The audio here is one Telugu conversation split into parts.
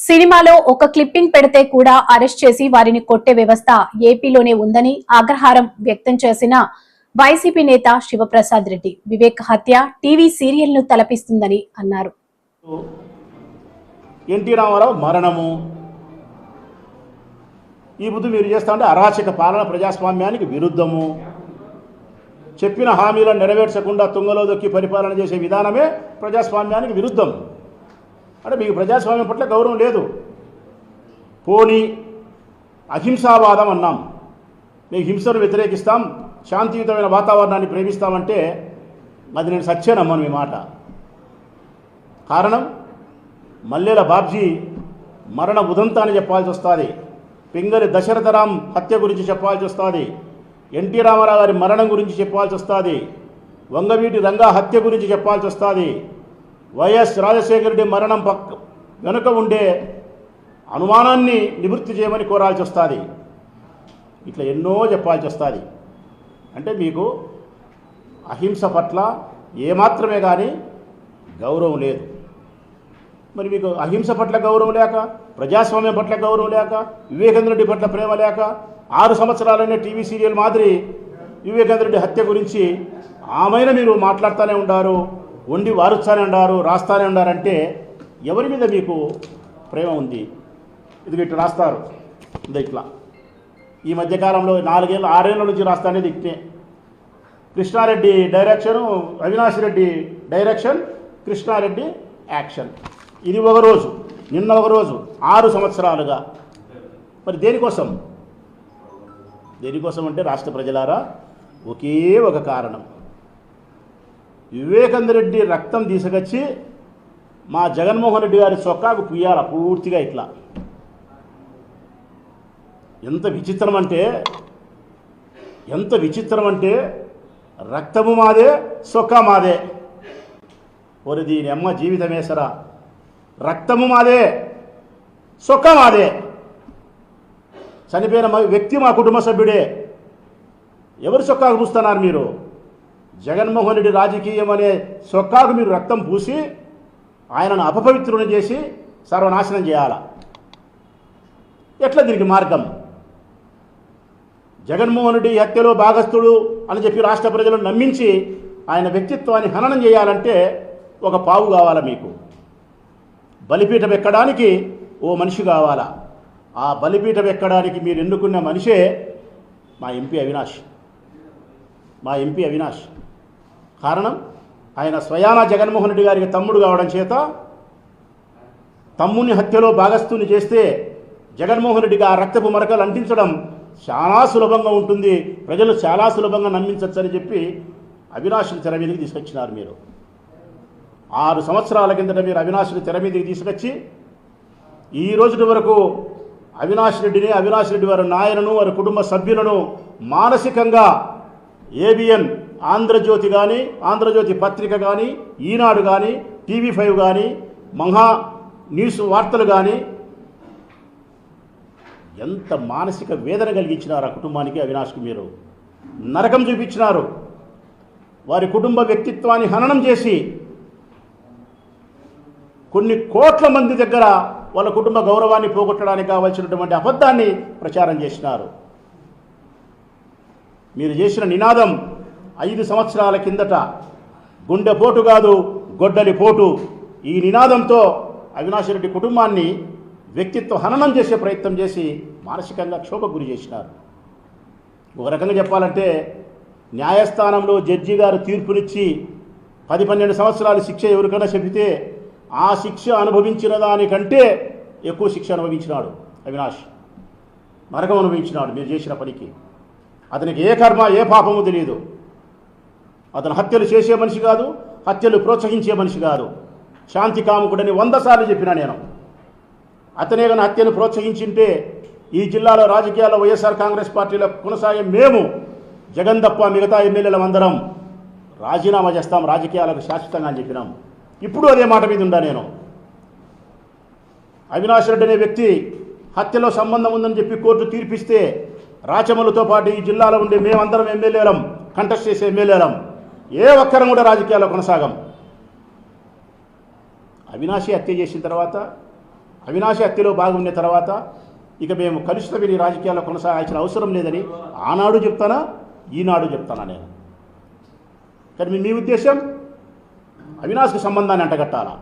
సినిమాలో ఒక క్లిప్పింగ్ పెడితే కూడా అరెస్ట్ చేసి వారిని కొట్టే వ్యవస్థ ఏపీలోనే ఉందని ఆగ్రహారం వ్యక్తం చేసిన వైసీపీ నేత శివప్రసాద్ రెడ్డి వివేక్ హత్య టీవీ సీరియల్ ను తలపిస్తుందని అన్నారు. ఎన్టీ రామారావు మరణము ఈ బుద్ధి మీరు చేస్తా అంటే అరాచక పాలన ప్రజాస్వామ్యానికి విరుద్ధము. చెప్పిన హామీలను నెరవేర్చకుండా తుంగలో దొక్కి పరిపాలన చేసే విధానమే ప్రజాస్వామ్యానికి విరుద్ధం. అంటే మీకు ప్రజాస్వామ్యం పట్ల గౌరవం లేదు. పోనీ అహింసావాదం అన్నాం, మేము హింసను వ్యతిరేకిస్తాం, శాంతియుతమైన వాతావరణాన్ని ప్రేమిస్తామంటే అది నేను సత్యనమ్మను మీ మాట. కారణం మల్లెల బాబ్జీ మరణ ఉదంతాన్ని చెప్పాల్సి వస్తుంది, పింగళి దశరథరాం హత్య గురించి చెప్పాల్సి వస్తుంది, ఎన్టీ రామారావు గారి మరణం గురించి చెప్పాల్సి వస్తుంది, వంగవీటి రంగా హత్య గురించి చెప్పాల్సి వస్తుంది, వైఎస్ రాజశేఖర రెడ్డి మరణం వెనుక ఉండే అనుమానాన్ని నివృత్తి చేయమని కోరాల్సి వస్తుంది. ఇట్లా ఎన్నో చెప్పాల్సి వస్తుంది. అంటే మీకు అహింస పట్ల ఏమాత్రమే కానీ గౌరవం లేదు. మరి మీకు అహింస పట్ల గౌరవం లేక, ప్రజాస్వామ్యం పట్ల గౌరవం లేక, వివేకానంద రెడ్డి పట్ల ప్రేమ లేక 6 సంవత్సరాలనే టీవీ సీరియల్ మాదిరి వివేకానంద రెడ్డి హత్య గురించి ఆమెను మీరు మాట్లాడుతూనే ఉండారు, వండి వారుస్తానే ఉండారు, రాస్తానే ఉండారంటే ఎవరి మీద మీకు ప్రేమ ఉంది? ఇది ఇట్లా రాస్తారు. ఇట్లా ఈ మధ్యకాలంలో 4 ఏళ్ళ నుంచి రాస్తానేది ఇట్నే. Krishna Reddy direction, Avinash Reddy direction, Krishna Reddy action. ఇది ఒకరోజు, నిన్న ఒకరోజు, 6 సంవత్సరాలుగా. మరి దేనికోసం? దేనికోసం అంటే రాష్ట్ర ప్రజలారా ఒకే ఒక కారణం, వివేకానంద రెడ్డి రక్తం తీసుకొచ్చి మా జగన్మోహన్ రెడ్డి గారి చొక్కాకు పుయ్యాల పూర్తిగా. ఇట్లా ఎంత విచిత్రం అంటే రక్తము మాదే, చొక్కా మాదే. ఒరి దీని అమ్మ జీవితమేసరా, రక్తము మాదే, చొక్కా మాదే. చనిపోయిన వ్యక్తి మా కుటుంబ సభ్యుడే. ఎవరు చొక్కాకు పూస్తున్నారు మీరు? జగన్మోహన్ రెడ్డి రాజకీయం అనే చొక్కాకు మీరు రక్తం పూసి ఆయనను అపపవిత్రుని చేసి సర్వనాశనం చేయాలా? ఎట్లా దీనికి మార్గం? జగన్మోహన్ రెడ్డి హత్యలో భాగస్థుడు అని చెప్పి రాష్ట్ర ప్రజలను నమ్మించి ఆయన వ్యక్తిత్వాన్ని హననం చేయాలంటే ఒక పావు కావాలా మీకు? బలిపీఠం ఎక్కడానికి ఓ మనిషి కావాలా? ఆ బలిపీఠం ఎక్కడానికి మీరు ఎన్నుకున్న మనిషే మా ఎంపీ అవినాష్. కారణం ఆయన స్వయానా జగన్మోహన్ రెడ్డి గారికి తమ్ముడు కావడం చేత తమ్ముని హత్యలో భాగస్థుని చేస్తే జగన్మోహన్ రెడ్డికి ఆ రక్తపు మరకలు అంటించడం చాలా సులభంగా ఉంటుంది, ప్రజలు చాలా సులభంగా నమ్మించవచ్చని చెప్పి అవినాష్ని తెర మీదకి తీసుకొచ్చినారు మీరు. 6 సంవత్సరాల కిందట మీరు అవినాష్ని తెర మీదకి తీసుకొచ్చి ఈ రోజు వరకు అవినాష్ రెడ్డి వారి నాయనను, వారి కుటుంబ సభ్యులను మానసికంగా ఏబిఎన్ ఆంధ్రజ్యోతి కానీ, ఆంధ్రజ్యోతి పత్రిక కానీ, ఈనాడు కానీ, TV5 కానీ, మహా న్యూస్ వార్తలు కానీ ఎంత మానసిక వేదన కలిగించినారు ఆ కుటుంబానికి, అవినాష్కి మీరు నరకం చూపించినారు. వారి కుటుంబ వ్యక్తిత్వాన్ని హననం చేసి కొన్ని కోట్ల మంది దగ్గర వాళ్ళ కుటుంబ గౌరవాన్ని పోగొట్టడానికి కావాల్సినటువంటి అబద్ధాన్ని ప్రచారం చేసినారు. మీరు చేసిన నినాదం 5 సంవత్సరాల కిందట గుండెపోటు కాదు గొడ్డలి పోటు, ఈ నినాదంతో అవినాష్ రెడ్డి కుటుంబాన్ని వ్యక్తిత్వ హననం చేసే ప్రయత్నం చేసి మానసికంగా క్షోభకు గురి చేసినారు. ఒక రకంగా చెప్పాలంటే న్యాయస్థానంలో జడ్జి గారు తీర్పునిచ్చి 10-12 సంవత్సరాల శిక్ష ఎవరికైనా చెబితే ఆ శిక్ష అనుభవించిన దానికంటే ఎక్కువ శిక్ష అనుభవించినాడు అవినాష్. నరకం అనుభవించినాడు మీరు చేసిన పనికి. అతనికి ఏ కర్మ ఏ పాపము తెలియదు. అతను హత్యలు చేసే మనిషి కాదు, హత్యలు ప్రోత్సహించే మనిషి కాదు. శాంతి కాముకుడని 100 సార్లు చెప్పినా నేను. అతనే కానీ హత్యను ప్రోత్సహించింటే ఈ జిల్లాలో రాజకీయాల్లో వైఎస్ఆర్ కాంగ్రెస్ పార్టీలో కొనసాగే మేము జగన్ తప్ప మిగతా ఎమ్మెల్యేలం అందరం రాజీనామా చేస్తాం రాజకీయాలకు శాశ్వతంగా అని చెప్పినాం. ఇప్పుడు అదే మాట మీద ఉండా నేను. అవినాష్ రెడ్డి అనే వ్యక్తి హత్యలో సంబంధం ఉందని చెప్పి కోర్టు తీర్పిస్తే రాచమల్లుతో పాటు ఈ జిల్లాలో ఉండే మేమందరం ఎమ్మెల్యేలం, కంటెస్ట్ చేసే ఎమ్మెల్యేలం, ఏ ఒక్కరం కూడా రాజకీయాల్లో కొనసాగం. అవినాషి హత్య చేసిన తర్వాత అవినాష్ హత్యలో భాగం తర్వాత ఇక మేము కలుషిత విని రాజకీయాల్లో కొనసాగాల్సిన అవసరం లేదని ఆనాడు చెప్తానా, ఈనాడు చెప్తానా నేను. కానీ మీ ఉద్దేశం అవినాష్కి సంబంధాన్ని అంటగట్టాలా,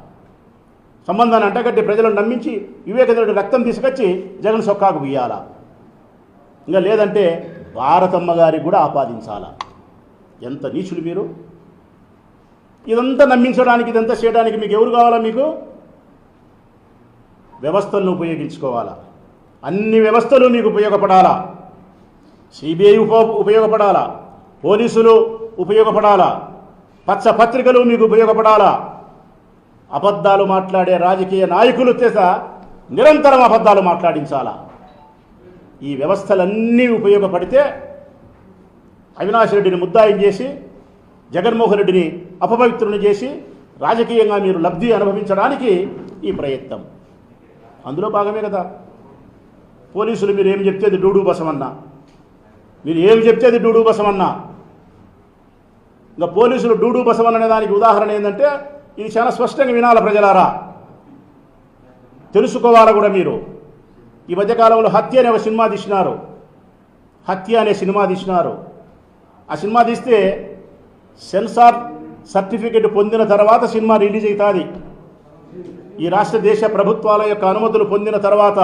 సంబంధాన్ని అంటగట్టి ప్రజలను నమ్మించి వివేకానందుడి రక్తం తీసుకొచ్చి జగన్ సొక్కాకు బియ్యాలా, ఇంకా లేదంటే భారతమ్మ గారికి కూడా ఆపాదించాలా. ఎంత నీచులు మీరు! ఇదంతా నమ్మించడానికి, ఇదంతా చేయడానికి మీకు ఎవరు కావాలా? మీకు వ్యవస్థలను ఉపయోగించుకోవాలా, అన్ని వ్యవస్థలు మీకు ఉపయోగపడాలా. సిబిఐ ఉపయోగపడాలా, పోలీసులు ఉపయోగపడాలా, పచ్చ పత్రికలు మీకు ఉపయోగపడాలా. అబద్ధాలు మాట్లాడే రాజకీయ నాయకులు చేత నిరంతరం అబద్ధాలు మాట్లాడించాలా. ఈ వ్యవస్థలన్నీ ఉపయోగపడితే అవినాష్ రెడ్డిని ముద్దాయం చేసి జగన్మోహన్ రెడ్డిని అపవిత్రుని చేసి రాజకీయంగా మీరు లబ్ధి అనుభవించడానికి ఈ ప్రయత్నం. అందులో భాగమే కదా. పోలీసులు మీరు ఏం చెప్తేది డూడు బసమన్నా, మీరు ఏం చెప్తేది డూడు బసమన్నా. ఇంకా పోలీసులు డూడు బసమన్న అనే దానికి ఉదాహరణ ఏంటంటే ఇది చాలా స్పష్టంగా వినాల ప్రజలారా, తెలుసుకోవాలా కూడా మీరు. ఈ మధ్యకాలంలో హత్య అనే ఒక సినిమా తీసినారు, హత్య అనే సినిమా తీసినారు. ఆ సినిమా తీస్తే సెన్సార్ సర్టిఫికెట్ పొందిన తర్వాత సినిమా రిలీజ్ అవుతుంది. ఈ రాష్ట్ర దేశ ప్రభుత్వాల యొక్క అనుమతులు పొందిన తర్వాత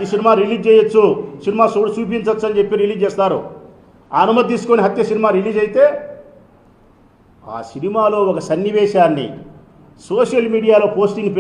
ఈ సినిమా రిలీజ్ చేయొచ్చు, సినిమా చూపించవచ్చు అని చెప్పి రిలీజ్ చేస్తారు. ఆ అనుమతి తీసుకొని హత్య సినిమా రిలీజ్ అయితే ఆ సినిమాలో ఒక సన్నివేశాన్ని సోషల్ మీడియాలో పోస్టింగ్ పెట్టి